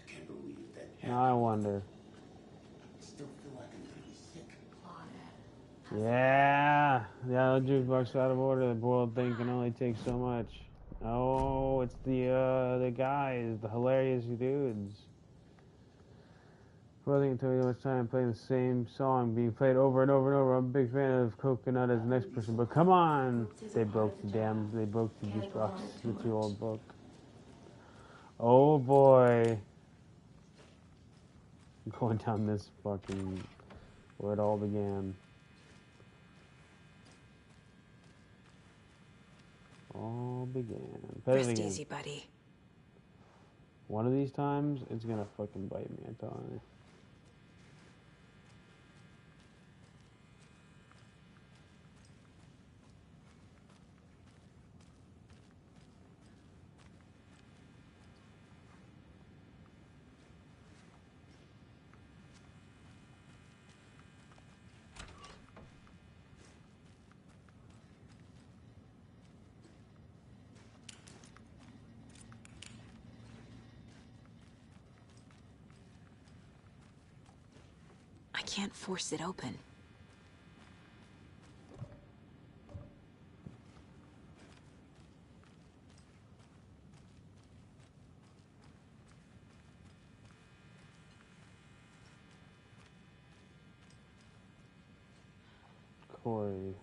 Can't believe that. Now I wonder. Still feel like I'm gonna be sick. Yeah, the jukebox out of order. The boiled thing can only take so much. Oh, it's the guys, the hilarious dudes. Clothing until too much time playing the same song, being played over and over and over. I'm a big fan of Coconut as the next person, but come on! They broke the jukebox, the too old book. Oh boy. Going down this fucking... where it all began. All began. Rest easy, buddy. One of these times, it's gonna fucking bite me, I'm telling you. I can't force it open. Corey,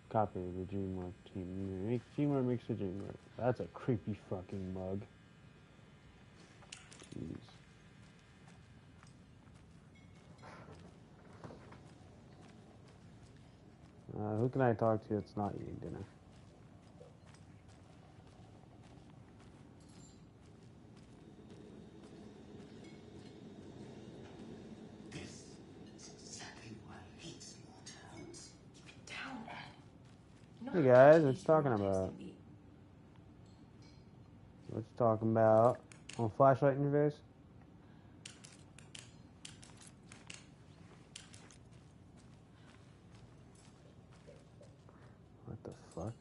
copy of the DreamWorks team. Teamwork makes the dream work. That's a creepy fucking mug. Jeez. Who can I talk to that's not eating dinner? This is exactly why I hate small towns. Keep it down, Ed. Hey guys, what's talking about? What's talking about? Want a flashlight in your face? What the fuck?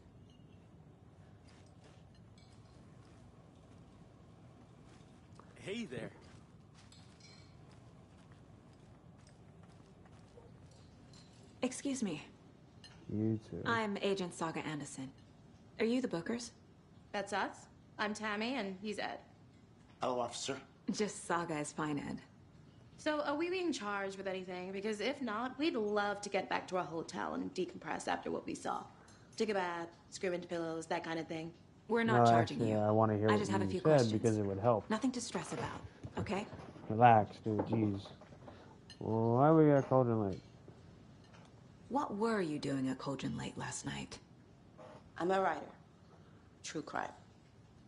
Hey there. Excuse me. You too. I'm Agent Saga Anderson. Are you the Bookers? That's us. I'm Tammy, and he's Ed. Hello, officer. Just Saga is fine, Ed. So, are we being charged with anything? Because if not, we'd love to get back to our hotel and decompress after what we saw. Take a bath, scream into pillows, that kind of thing. We're not charging actually, you. I want to hear I what just have a you few said questions. because it would help. Nothing to stress about, okay? Relax, dude. Jeez. Well, why were you at Cauldron Lake? What were you doing at Cauldron Lake last night? I'm a writer. True crime.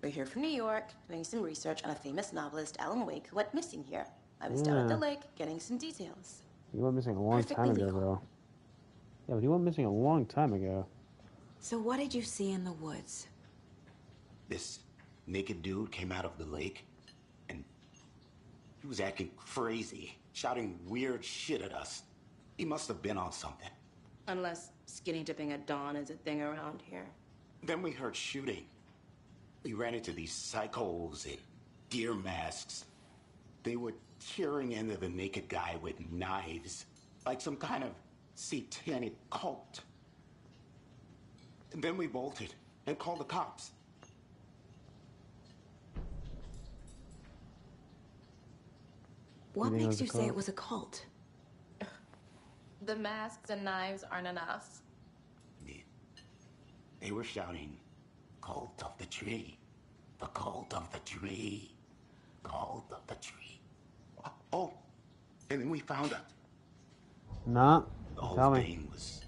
We're here from New York, doing some research on a famous novelist, Alan Wake, who went missing here. I was down at the lake, getting some details. You went missing a long time ago, bro. Yeah, but you went missing a long time ago. So what did you see in the woods? This naked dude came out of the lake, and he was acting crazy, shouting weird shit at us. He must have been on something. Unless skinny dipping at dawn is a thing around here. Then we heard shooting. We ran into these psychos in deer masks. They were tearing into the naked guy with knives, like some kind of satanic cult. And then we bolted and called the cops. What makes you say it was a cult? The masks and knives aren't enough. They were shouting, "Cult of the tree, the cult of the tree, cult of the tree." Oh, and then we found out. Nah. The whole Tell me. thing was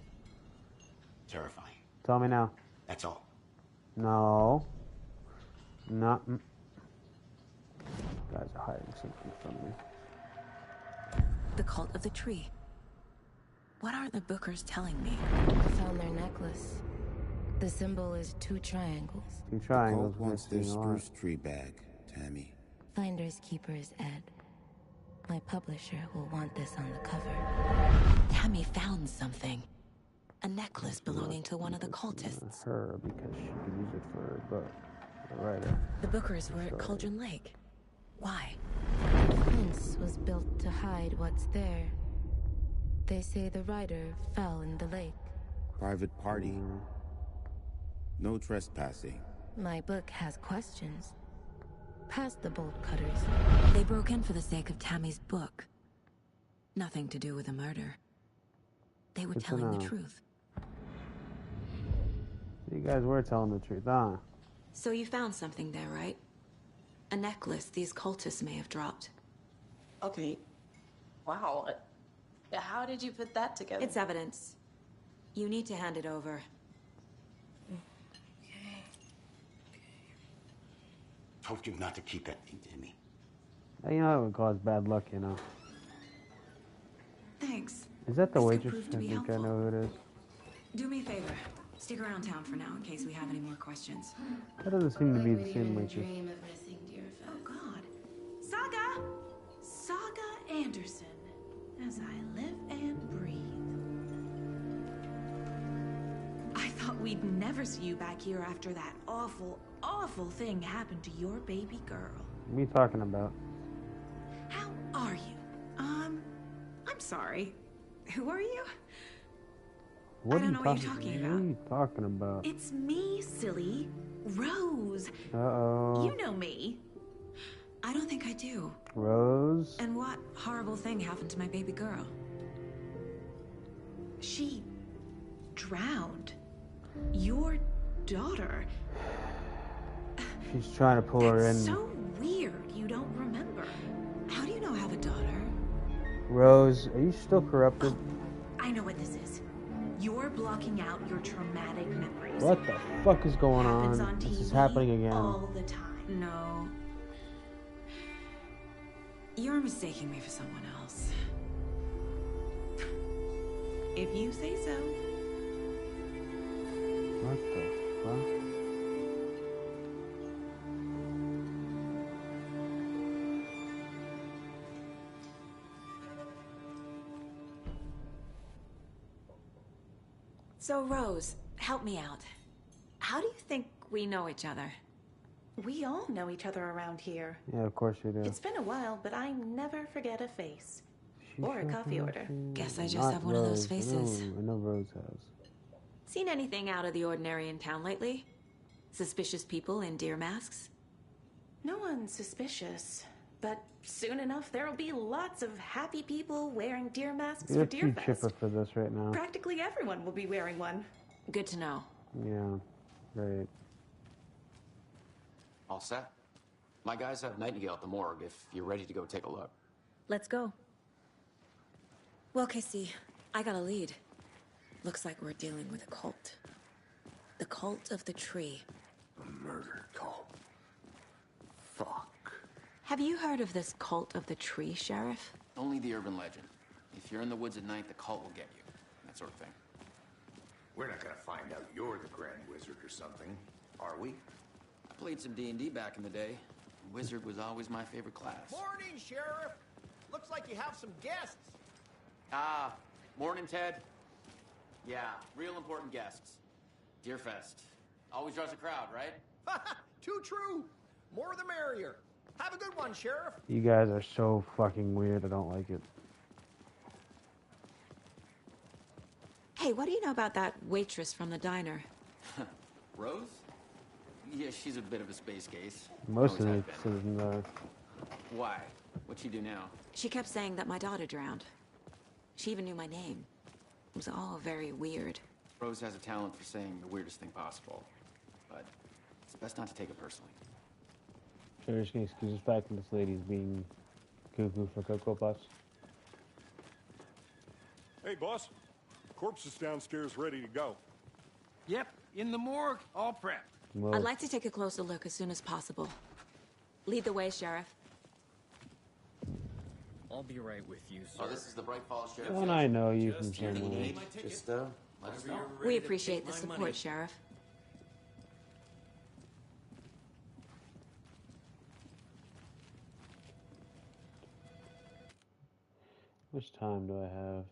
terrifying. Tell me now. That's all. No. Not. Guys are hiding something from me. The cult of the tree. What are the Bookers telling me? Found their necklace. The symbol is 2 triangles. 2 triangles. The cult wants their missing a lot. spruce tree back, Tammy. Finders keepers, Ed. My publisher will want this on the cover. Tammy found something. A necklace belonging to one of the cultists. Her, because she could use it for her book. The writer. The Bookers were at Cauldron Lake. Why? The fence was built to hide what's there. They say the writer fell in the lake. Private party. No trespassing. My book has questions. Past the bolt cutters. They broke in for the sake of Tammy's book. Nothing to do with the murder. They were Good to telling the know. truth. You guys were telling the truth, huh? So you found something there, right? A necklace these cultists may have dropped. Okay. Wow. How did you put that together? It's evidence. You need to hand it over. Told you not to keep that thing to me. You know, it would cause bad luck, you know. Thanks. Is that the This could waitress? prove I to be think I helpful. know who it is. Do me a favor. Stick around town for now in case we have any more questions. That doesn't seem to be the same waitress. Dream of missing Deerfest. Oh, God. Saga Anderson. As I live and breathe. I thought we'd never see you back here after that awful, awful thing happened to your baby girl. What are you talking about? How are you? I'm sorry. Who are you? What I are don't you know what you're talking What about. are you talking about? It's me, silly. Rose. Uh-oh. You know me. I don't think I do. Rose? And what horrible thing happened to my baby girl? She drowned. Your daughter. She's trying to pull her in. So weird you don't remember. How do you know I have a daughter? Rose, are you still corrupted? I know what this is. You're blocking out your traumatic memories. What the fuck is going Happens on? This is TV happening again. all the time. No. You're mistaking me for someone else. If you say so. What the fuck? So, Rose, help me out. How do you think we know each other? We all know each other around here. Yeah, of course you do. It's been a while, but I never forget a face. Or a coffee order. Guess I just Not have one of those Rose. faces. I know Rose has. Seen anything out of the ordinary in town lately? Suspicious people in deer masks? No one's suspicious. But soon enough, there'll be lots of happy people wearing deer masks You're for too Deerfest. chipper for this right now. Practically everyone will be wearing one. Good to know. Yeah, right. All set? My guys have Nightingale at the morgue if you're ready to go take a look. Let's go. Well, Casey, I got a lead. Looks like we're dealing with a cult. The cult of the tree. A murder cult. Fuck. Have you heard of this cult of the tree, Sheriff? Only the urban legend. If you're in the woods at night, the cult will get you. That sort of thing. We're not gonna find out you're the Grand Wizard or something, are we? I played some D&D back in the day. Wizard was always my favorite class. Morning, Sheriff. Looks like you have some guests. Ah, morning, Ted. Yeah, real important guests. Deerfest. Always draws a crowd, right? Too true. More the merrier. Have a good one, Sheriff. You guys are so fucking weird. I don't like it. Hey, what do you know about that waitress from the diner? Rose? Yeah, she's a bit of a space case. Most of Always the has been. citizens are. Why? What'd she do now? She kept saying that my daughter drowned. She even knew my name. It was all very weird. Rose has a talent for saying the weirdest thing possible. But it's best not to take it personally. Sure, just gonna excuse us back from this lady's being cuckoo for Cocoa Puffs. Hey, boss. Corpse is downstairs ready to go. Yep, in the morgue, all prepped. Well, I'd like to take a closer look as soon as possible. Lead the way, Sheriff. I'll be right with you, sir. Oh, this is the Bright Falls Sheriff. don't I know you from somewhere? Just, let us know. We appreciate the support, Sheriff. How much time do I have?